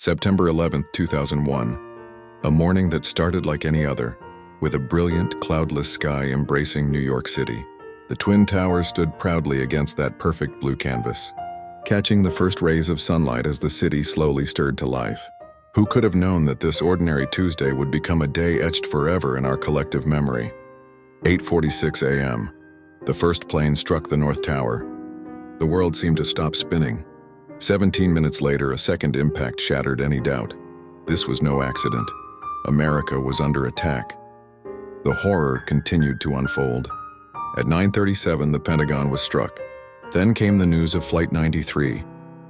September 11, 2001. A morning that started like any other, with a brilliant, cloudless sky embracing New York City. The Twin Towers stood proudly against that perfect blue canvas, catching the first rays of sunlight as the city slowly stirred to life. Who could have known that this ordinary Tuesday would become a day etched forever in our collective memory? 8:46 a.m. The first plane struck the North Tower. The world seemed to stop spinning. 17 minutes later, a second impact shattered any doubt. This was no accident. America was under attack. The horror continued to unfold. At 9:37, the Pentagon was struck. Then came the news of Flight 93,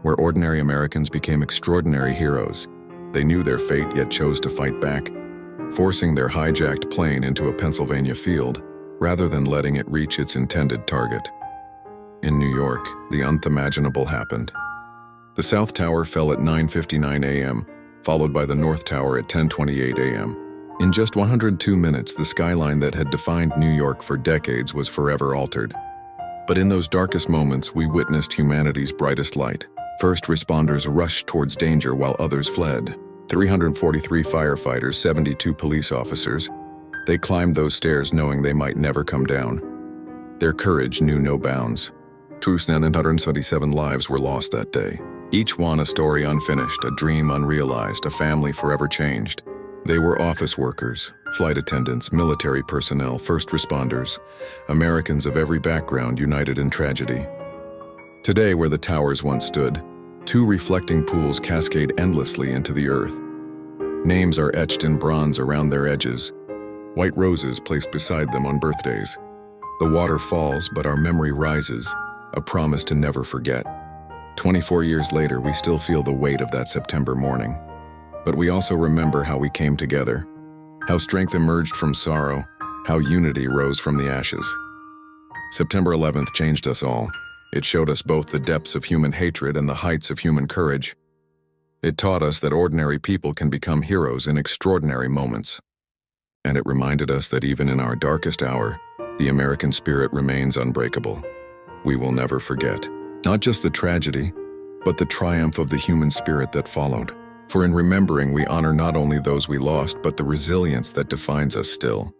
where ordinary Americans became extraordinary heroes. They knew their fate yet chose to fight back, forcing their hijacked plane into a Pennsylvania field rather than letting it reach its intended target. In New York, the unimaginable happened. The South Tower fell at 9:59 a.m., followed by the North Tower at 10:28 a.m. In just 102 minutes, the skyline that had defined New York for decades was forever altered. But in those darkest moments, we witnessed humanity's brightest light. First responders rushed towards danger while others fled. 343 firefighters, 72 police officers. They climbed those stairs knowing they might never come down. Their courage knew no bounds. 277 lives were lost that day. Each one a story unfinished, a dream unrealized, a family forever changed. They were office workers, flight attendants, military personnel, first responders, Americans of every background united in tragedy. Today, where the towers once stood, two reflecting pools cascade endlessly into the earth. Names are etched in bronze around their edges, white roses placed beside them on birthdays. The water falls, but our memory rises, a promise to never forget. 24 years later, we still feel the weight of that September morning. But we also remember how we came together, how strength emerged from sorrow, how unity rose from the ashes. September 11th changed us all. It showed us both the depths of human hatred and the heights of human courage. It taught us that ordinary people can become heroes in extraordinary moments. And it reminded us that even in our darkest hour, the American spirit remains unbreakable. We will never forget, not just the tragedy, but the triumph of the human spirit that followed. For in remembering, we honor not only those we lost, but the resilience that defines us still.